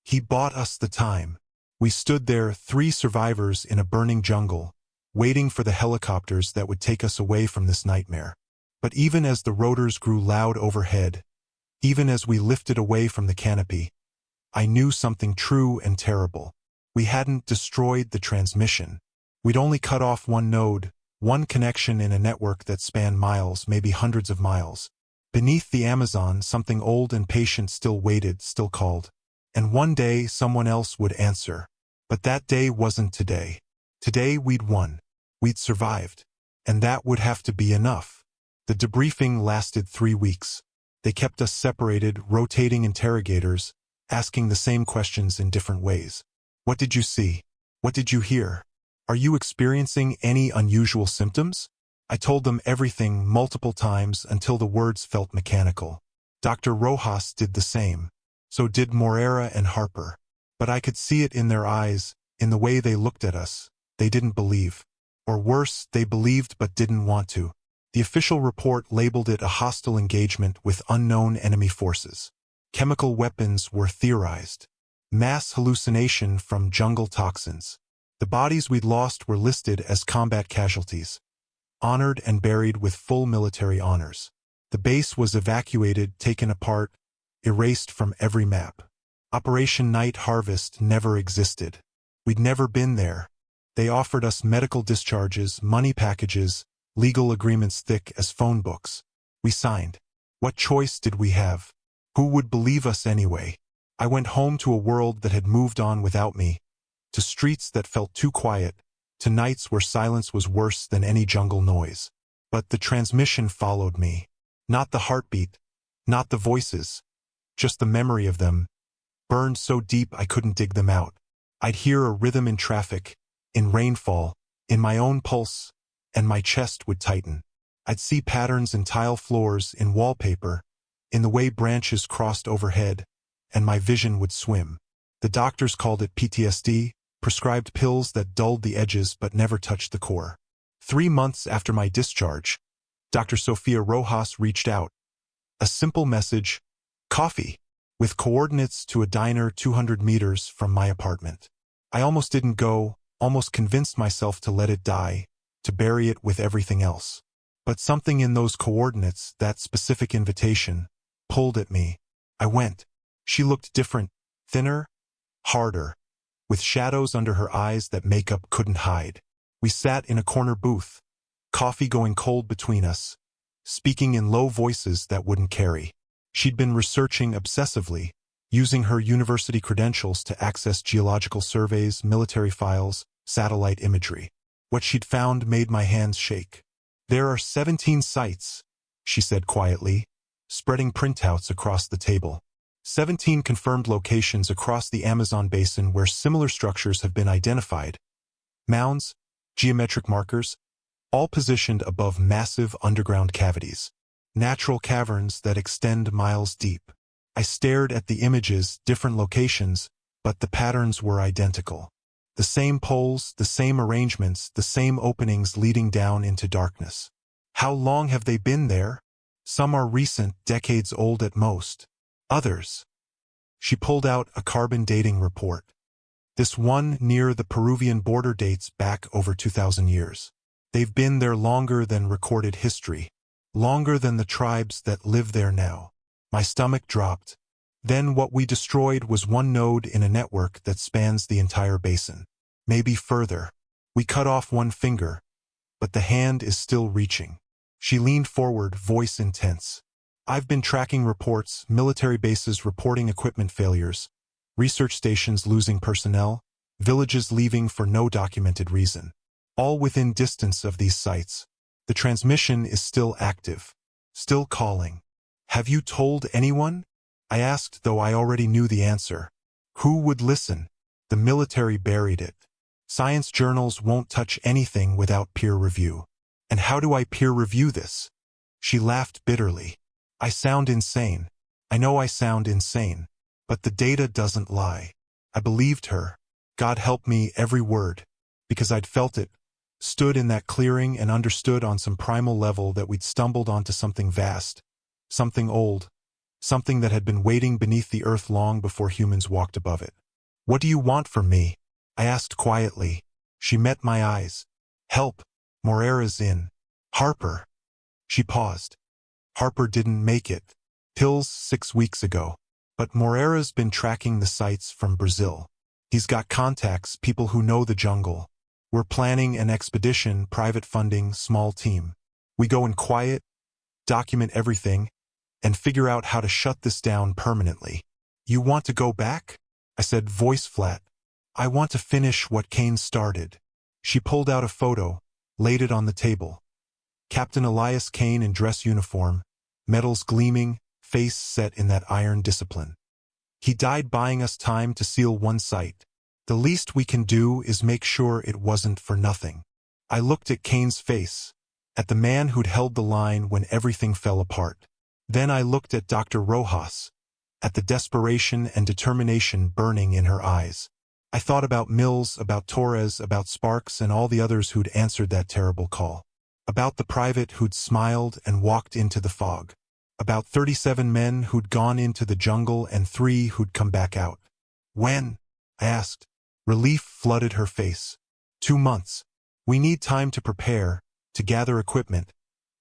"He bought us the time." We stood there, 3 survivors in a burning jungle, waiting for the helicopters that would take us away from this nightmare. But even as the rotors grew loud overhead, even as we lifted away from the canopy, I knew something true and terrible. We hadn't destroyed the transmission. We'd only cut off one node, one connection in a network that spanned miles, maybe hundreds of miles. Beneath the Amazon, something old and patient still waited, still called. And one day, someone else would answer. But that day wasn't today. Today we'd won. We'd survived. And that would have to be enough. The debriefing lasted 3 weeks. They kept us separated, rotating interrogators, asking the same questions in different ways. "What did you see? What did you hear? Are you experiencing any unusual symptoms?" I told them everything multiple times until the words felt mechanical. Dr. Rojas did the same. So did Moreira and Harper. But I could see it in their eyes, in the way they looked at us. They didn't believe. Or worse, they believed but didn't want to. The official report labeled it a hostile engagement with unknown enemy forces. Chemical weapons were theorized. Mass hallucination from jungle toxins. The bodies we'd lost were listed as combat casualties, honored and buried with full military honors. The base was evacuated, taken apart, erased from every map. Operation Night Harvest never existed. We'd never been there. They offered us medical discharges, money packages, legal agreements thick as phone books. We signed. What choice did we have? Who would believe us anyway? I went home to a world that had moved on without me, to streets that felt too quiet, to nights where silence was worse than any jungle noise. But the transmission followed me. Not the heartbeat, not the voices, just the memory of them, burned so deep I couldn't dig them out. I'd hear a rhythm in traffic, in rainfall, in my own pulse, and my chest would tighten. I'd see patterns in tile floors, in wallpaper, in the way branches crossed overhead, and my vision would swim. The doctors called it PTSD, prescribed pills that dulled the edges but never touched the core. 3 months after my discharge, Dr. Sofia Rojas reached out. A simple message: coffee, with coordinates to a diner 200 meters from my apartment. I almost didn't go, almost convinced myself to let it die, to bury it with everything else. But something in those coordinates, that specific invitation, pulled at me. I went. She looked different, thinner, harder, with shadows under her eyes that makeup couldn't hide. We sat in a corner booth, coffee going cold between us, speaking in low voices that wouldn't carry. She'd been researching obsessively, using her university credentials to access geological surveys, military files, satellite imagery. What she'd found made my hands shake. "There are 17 sites," she said quietly, spreading printouts across the table. 17 confirmed locations across the Amazon basin where similar structures have been identified. Mounds, geometric markers, all positioned above massive underground cavities. Natural caverns that extend miles deep. I stared at the images, different locations, but the patterns were identical. The same poles, the same arrangements, the same openings leading down into darkness. How long have they been there? Some are recent, decades old at most. Others. She pulled out a carbon dating report. This one near the Peruvian border dates back over 2,000 years. They've been there longer than recorded history. Longer than the tribes that live there now. My stomach dropped. Then what we destroyed was one node in a network that spans the entire basin. Maybe further. We cut off one finger, but the hand is still reaching. She leaned forward, voice intense. "I've been tracking reports, military bases reporting equipment failures, research stations losing personnel, villages leaving for no documented reason. All within distance of these sites. The transmission is still active, still calling. Have you told anyone? I asked, though I already knew the answer. Who would listen? The military buried it. Science journals won't touch anything without peer review. And how do I peer review this? She laughed bitterly. I sound insane. I know I sound insane. But the data doesn't lie. I believed her. God help me, every word. Because I'd felt it. Stood in that clearing and understood on some primal level that we'd stumbled onto something vast. Something old. Something that had been waiting beneath the earth long before humans walked above it. What do you want from me? I asked quietly. She met my eyes. Help. Moreira's in. Harper. She paused. Harper didn't make it. Pills 6 weeks ago. But Moreira's been tracking the sites from Brazil. He's got contacts, people who know the jungle. We're planning an expedition, private funding, small team. We go in quiet, document everything, and figure out how to shut this down permanently. You want to go back? I said, voice flat. I want to finish what Kane started. She pulled out a photo, laid it on the table. Captain Elias Kane in dress uniform, medals gleaming, face set in that iron discipline. He died buying us time to seal one site. The least we can do is make sure it wasn't for nothing. I looked at Kane's face, at the man who'd held the line when everything fell apart. Then I looked at Dr. Rojas, at the desperation and determination burning in her eyes. I thought about Mills, about Torres, about Sparks and all the others who'd answered that terrible call. About the private who'd smiled and walked into the fog. About 37 men who'd gone into the jungle and 3 who'd come back out. When? I asked. Relief flooded her face. 2 months. We need time to prepare, to gather equipment,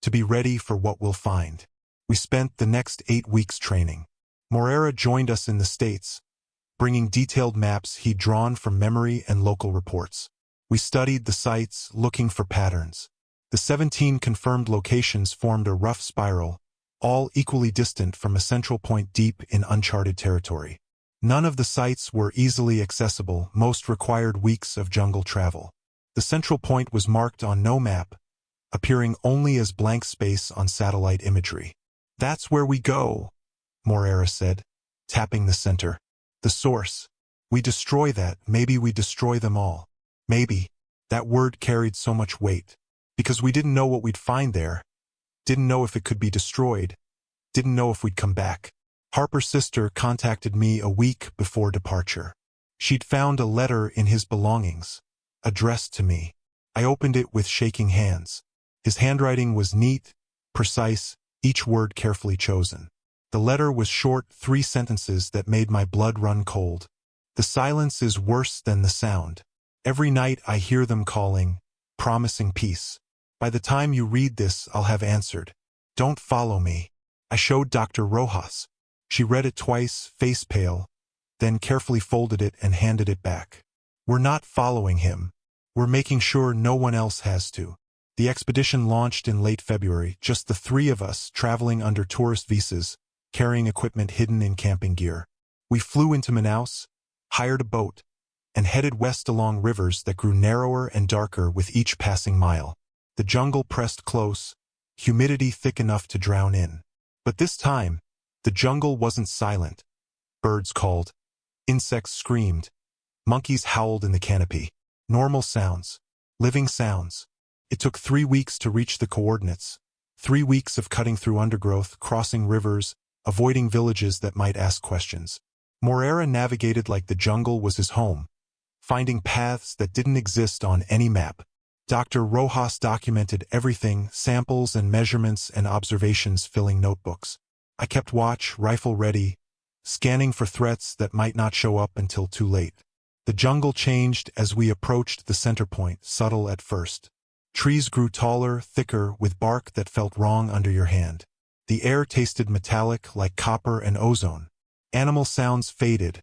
to be ready for what we'll find. We spent the next 8 weeks training. Moreira joined us in the States, bringing detailed maps he'd drawn from memory and local reports. We studied the sites, looking for patterns. The 17 confirmed locations formed a rough spiral, all equally distant from a central point deep in uncharted territory. None of the sites were easily accessible, most required weeks of jungle travel. The central point was marked on no map, appearing only as blank space on satellite imagery. That's where we go, Moreira said, tapping the center. The source. We destroy that, maybe we destroy them all. Maybe. That word carried so much weight. Because we didn't know what we'd find there. Didn't know if it could be destroyed. Didn't know if we'd come back. Harper's sister contacted me a week before departure. She'd found a letter in his belongings, addressed to me. I opened it with shaking hands. His handwriting was neat, precise, each word carefully chosen. The letter was short, 3 sentences that made my blood run cold. The silence is worse than the sound. Every night I hear them calling, promising peace. By the time you read this, I'll have answered. Don't follow me. I showed Dr. Rojas. She read it twice, face pale, then carefully folded it and handed it back. We're not following him. We're making sure no one else has to. The expedition launched in late February, just the 3 of us traveling under tourist visas, carrying equipment hidden in camping gear. We flew into Manaus, hired a boat, and headed west along rivers that grew narrower and darker with each passing mile. The jungle pressed close, humidity thick enough to drown in. But this time, the jungle wasn't silent. Birds called. Insects screamed. Monkeys howled in the canopy. Normal sounds. Living sounds. It took 3 weeks to reach the coordinates. 3 weeks of cutting through undergrowth, crossing rivers, avoiding villages that might ask questions. Moreira navigated like the jungle was his home, finding paths that didn't exist on any map. Dr. Rojas documented everything, samples and measurements and observations filling notebooks. I kept watch, rifle ready, scanning for threats that might not show up until too late. The jungle changed as we approached the center point, subtle at first. Trees grew taller, thicker, with bark that felt wrong under your hand. The air tasted metallic like copper and ozone. Animal sounds faded,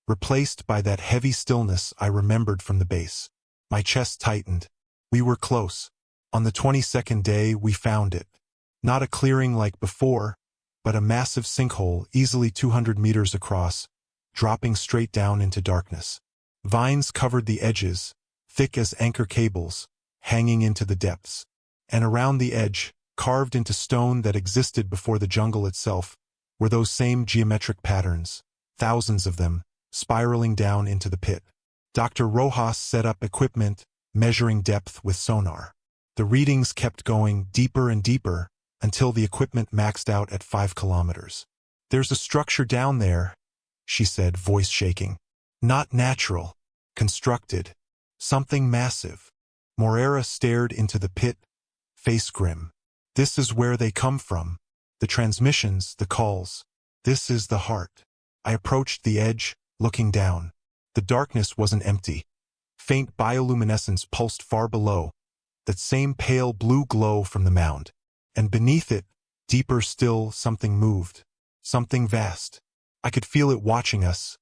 replaced by that heavy stillness I remembered from the base. My chest tightened. We were close. On the 22nd day, we found it. Not a clearing like before, but a massive sinkhole easily 200 meters across, dropping straight down into darkness. Vines covered the edges, thick as anchor cables, hanging into the depths. And around the edge, Carved into stone that existed before the jungle itself were those same geometric patterns, thousands of them, spiraling down into the pit. Dr. Rojas set up equipment, measuring depth with sonar. The readings kept going deeper and deeper until the equipment maxed out at 5 kilometers. "There's a structure down there," she said, voice shaking. "Not natural. Constructed. Something massive." Moreira stared into the pit, face grim. "This is where they come from. The transmissions, the calls. This is the heart." I approached the edge, looking down. The darkness wasn't empty. Faint bioluminescence pulsed far below, that same pale blue glow from the mound. And beneath it, deeper still, something moved. Something vast. I could feel it watching us,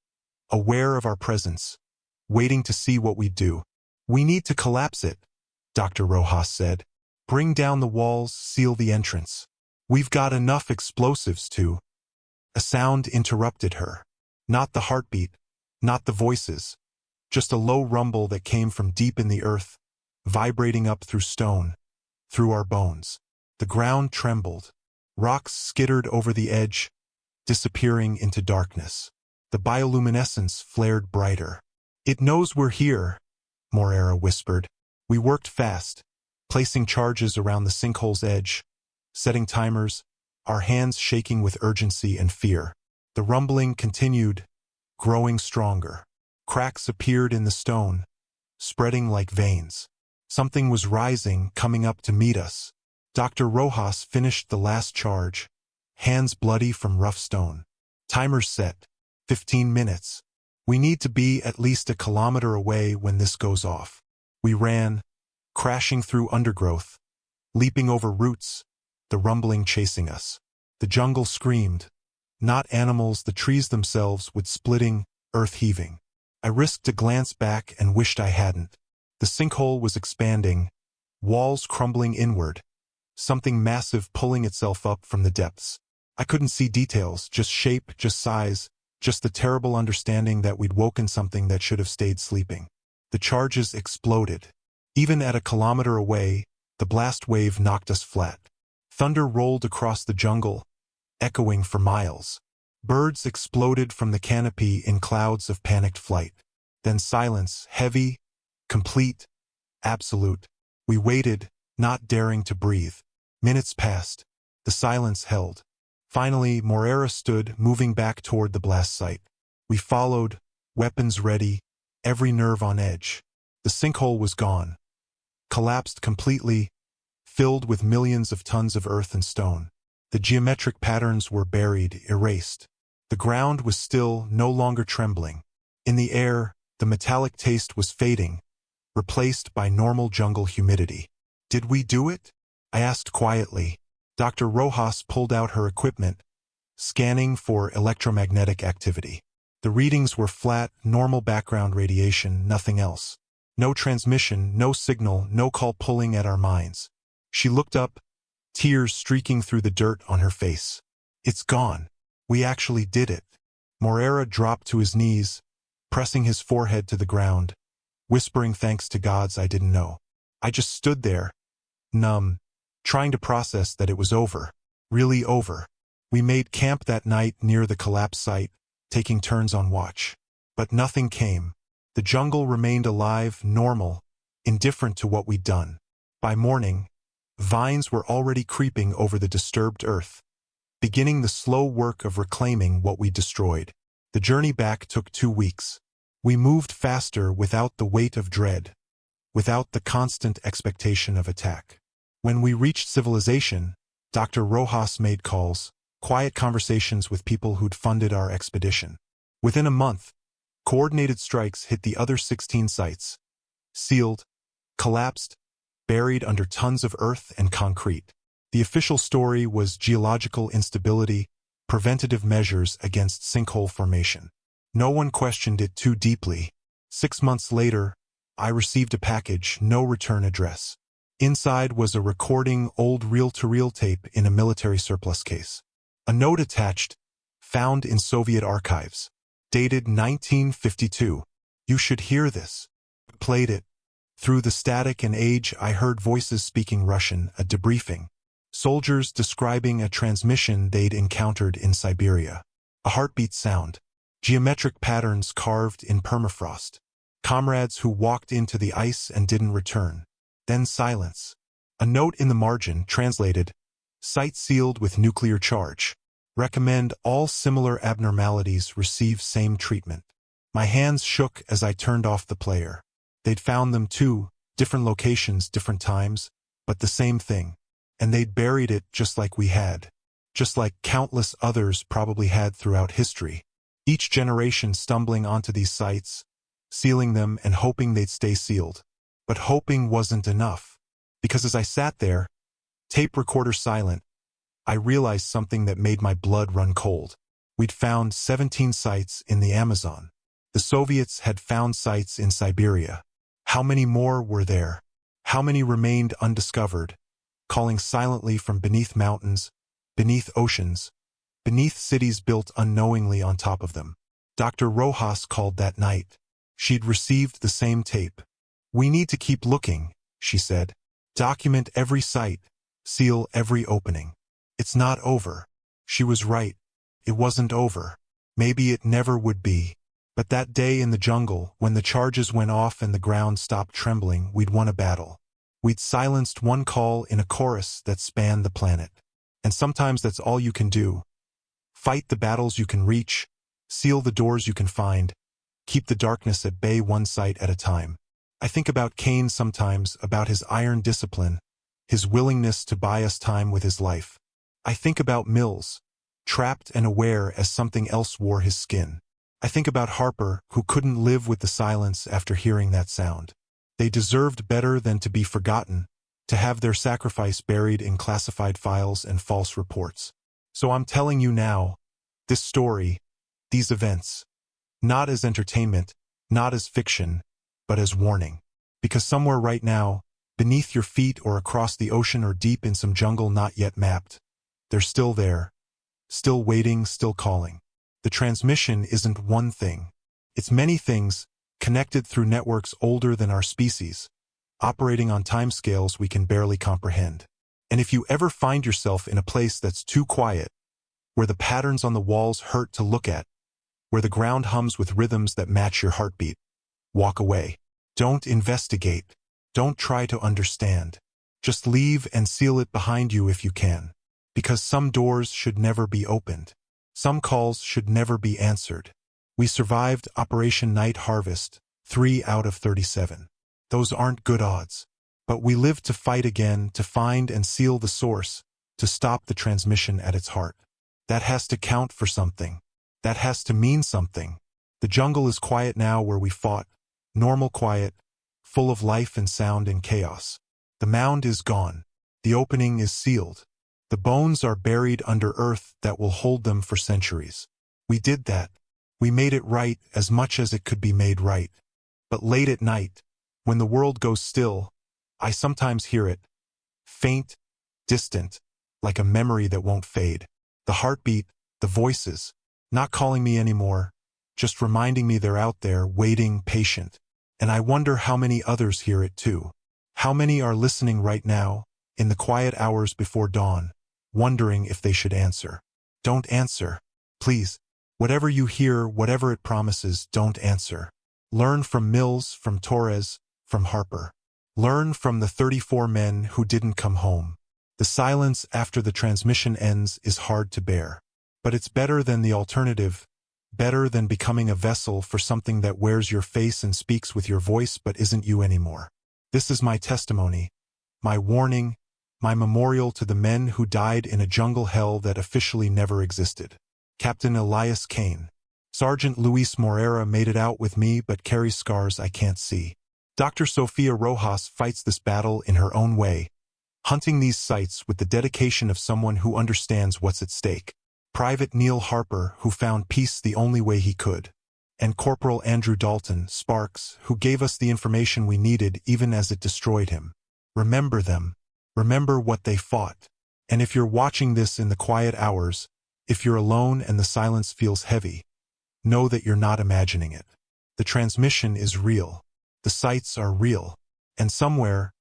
aware of our presence, waiting to see what we'd do. "We need to collapse it," Dr. Rojas said. "Bring down the walls, seal the entrance. We've got enough explosives to—" A sound interrupted her. Not the heartbeat, not the voices, just a low rumble that came from deep in the earth, vibrating up through stone, through our bones. The ground trembled. Rocks skittered over the edge, disappearing into darkness. The bioluminescence flared brighter. "It knows we're here," Moreira whispered. We worked fast, placing charges around the sinkhole's edge, setting timers, our hands shaking with urgency and fear. The rumbling continued, growing stronger. Cracks appeared in the stone, spreading like veins. Something was rising, coming up to meet us. Dr. Rojas finished the last charge, hands bloody from rough stone. Timers set. 15 minutes. We need to be at least a kilometer away when this goes off. We ran, crashing through undergrowth, leaping over roots, the rumbling chasing us. The jungle screamed. Not animals, the trees themselves, with splitting, earth heaving. I risked a glance back and wished I hadn't. The sinkhole was expanding, walls crumbling inward, something massive pulling itself up from the depths. I couldn't see details, just shape, just size, just the terrible understanding that we'd woken something that should have stayed sleeping. The charges exploded. Even at a kilometer away, the blast wave knocked us flat. Thunder rolled across the jungle, echoing for miles. Birds exploded from the canopy in clouds of panicked flight. Then silence, heavy, complete, absolute. We waited, not daring to breathe. Minutes passed. The silence held. Finally, Moreira stood, moving back toward the blast site. We followed, weapons ready, every nerve on edge. The sinkhole was gone. Collapsed completely, filled with millions of tons of earth and stone. The geometric patterns were buried, erased. The ground was still, no longer trembling. In the air, the metallic taste was fading, replaced by normal jungle humidity. "Did we do it?" I asked quietly. Dr. Rojas pulled out her equipment, scanning for electromagnetic activity. The readings were flat, normal background radiation, nothing else. No transmission, no signal, no call pulling at our minds. She looked up, tears streaking through the dirt on her face. "It's gone. We actually did it." Moreira dropped to his knees, pressing his forehead to the ground, whispering thanks to gods I didn't know. I just stood there, numb, trying to process that it was over. Really over. We made camp that night near the collapse site, taking turns on watch. But nothing came. The jungle remained alive, normal, indifferent to what we'd done. By morning, vines were already creeping over the disturbed earth, beginning the slow work of reclaiming what we destroyed. The journey back took 2 weeks. We moved faster without the weight of dread, without the constant expectation of attack. When we reached civilization, Dr. Rojas made calls, quiet conversations with people who'd funded our expedition. Within a month, coordinated strikes hit the other 16 sites, sealed, collapsed, buried under tons of earth and concrete. The official story was geological instability, preventative measures against sinkhole formation. No one questioned it too deeply. 6 months later, I received a package, no return address. Inside was a recording, old reel-to-reel tape in a military surplus case. A note attached, found in Soviet archives, dated 1952. "You should hear this." Played it. Through the static and age, I heard voices speaking Russian, a debriefing. Soldiers describing a transmission they'd encountered in Siberia. A heartbeat sound. Geometric patterns carved in permafrost. Comrades who walked into the ice and didn't return. Then silence. A note in the margin translated, "Site sealed with nuclear charge. Recommend all similar abnormalities receive same treatment." My hands shook as I turned off the player. They'd found them too, different locations, different times, but the same thing. And they'd buried it just like we had. Just like countless others probably had throughout history. Each generation stumbling onto these sites, sealing them and hoping they'd stay sealed. But hoping wasn't enough. Because as I sat there, tape recorder silent, I realized something that made my blood run cold. We'd found 17 sites in the Amazon. The Soviets had found sites in Siberia. How many more were there? How many remained undiscovered, calling silently from beneath mountains, beneath oceans, beneath cities built unknowingly on top of them? Dr. Rojas called that night. She'd received the same tape. "We need to keep looking," she said. "Document every site, seal every opening. It's not over." She was right. It wasn't over. Maybe it never would be. But that day in the jungle, when the charges went off and the ground stopped trembling, we'd won a battle. We'd silenced one call in a chorus that spanned the planet. And sometimes that's all you can do. Fight the battles you can reach, seal the doors you can find, keep the darkness at bay one site at a time. I think about Cain sometimes, about his iron discipline, his willingness to buy us time with his life. I think about Mills, trapped and aware as something else wore his skin. I think about Harper, who couldn't live with the silence after hearing that sound. They deserved better than to be forgotten, to have their sacrifice buried in classified files and false reports. So I'm telling you now, this story, these events, not as entertainment, not as fiction, but as warning. Because somewhere right now, beneath your feet or across the ocean or deep in some jungle not yet mapped, they're still there, still waiting, still calling. The transmission isn't one thing. It's many things, connected through networks older than our species, operating on timescales we can barely comprehend. And if you ever find yourself in a place that's too quiet, where the patterns on the walls hurt to look at, where the ground hums with rhythms that match your heartbeat, walk away. Don't investigate. Don't try to understand. Just leave and seal it behind you if you can. Because some doors should never be opened. Some calls should never be answered. We survived Operation Night Harvest, 3 out of 37. Those aren't good odds. But we lived to fight again, to find and seal the source, to stop the transmission at its heart. That has to count for something. That has to mean something. The jungle is quiet now where we fought. Normal quiet, full of life and sound and chaos. The mound is gone. The opening is sealed. The bones are buried under earth that will hold them for centuries. We did that. We made it right as much as it could be made right. But late at night, when the world goes still, I sometimes hear it. Faint, distant, like a memory that won't fade. The heartbeat, the voices, not calling me anymore, just reminding me they're out there, waiting, patient. And I wonder how many others hear it too. How many are listening right now, in the quiet hours before dawn, wondering if they should answer. Don't answer. Please. Whatever you hear, whatever it promises, don't answer. Learn from Mills, from Torres, from Harper. Learn from the 34 men who didn't come home. The silence after the transmission ends is hard to bear. But it's better than the alternative, better than becoming a vessel for something that wears your face and speaks with your voice but isn't you anymore. This is my testimony, my warning, my memorial to the men who died in a jungle hell that officially never existed. Captain Elias Kane. Sergeant Luis Moreira made it out with me but carries scars I can't see. Dr. Sofia Rojas fights this battle in her own way, hunting these sites with the dedication of someone who understands what's at stake. Private Neil Harper, who found peace the only way he could. And Corporal Andrew Dalton, Sparks, who gave us the information we needed even as it destroyed him. Remember them. Remember what they fought. And if you're watching this in the quiet hours, if you're alone and the silence feels heavy, know that you're not imagining it. The transmission is real. The sites are real. And somewhere,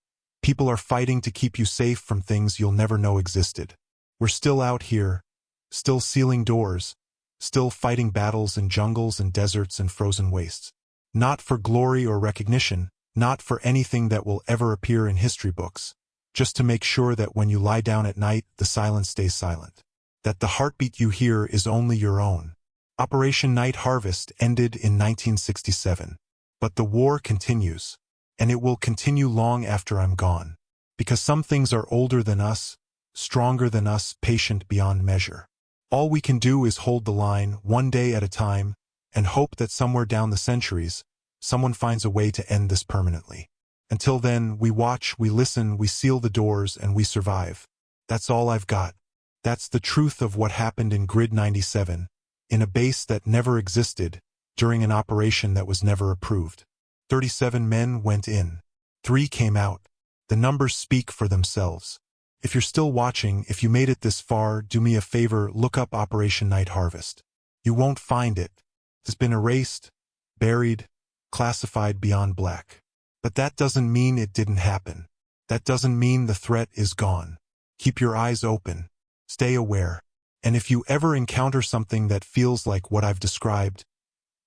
People are fighting to keep you safe from things you'll never know existed. We're still out here, still sealing doors, still fighting battles in jungles and deserts and frozen wastes. Not for glory or recognition, not for anything that will ever appear in history books, just to make sure that when you lie down at night, the silence stays silent. That the heartbeat you hear is only your own. Operation Night Harvest ended in 1967. But the war continues. And it will continue long after I'm gone. Because some things are older than us, stronger than us, patient beyond measure. All we can do is hold the line, one day at a time, and hope that somewhere down the centuries, someone finds a way to end this permanently. Until then, we watch, we listen, we seal the doors, and we survive. That's all I've got. That's the truth of what happened in Grid 97, in a base that never existed, during an operation that was never approved. 37 men went in. 3 came out. The numbers speak for themselves. If you're still watching, if you made it this far, do me a favor, look up Operation Night Harvest. You won't find it. It's been erased, buried, classified beyond black. But that doesn't mean it didn't happen. That doesn't mean the threat is gone. Keep your eyes open. Stay aware. And if you ever encounter something that feels like what I've described,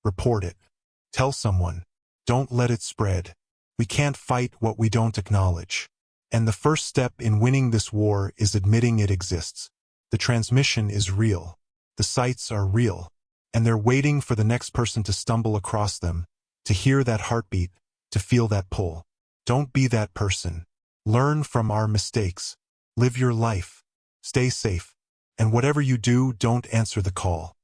report it. Tell someone. Don't let it spread. We can't fight what we don't acknowledge. And the first step in winning this war is admitting it exists. The transmission is real. The sites are real. And they're waiting for the next person to stumble across them, to hear that heartbeat, to feel that pull. Don't be that person. Learn from our mistakes. Live your life. Stay safe. And whatever you do, don't answer the call.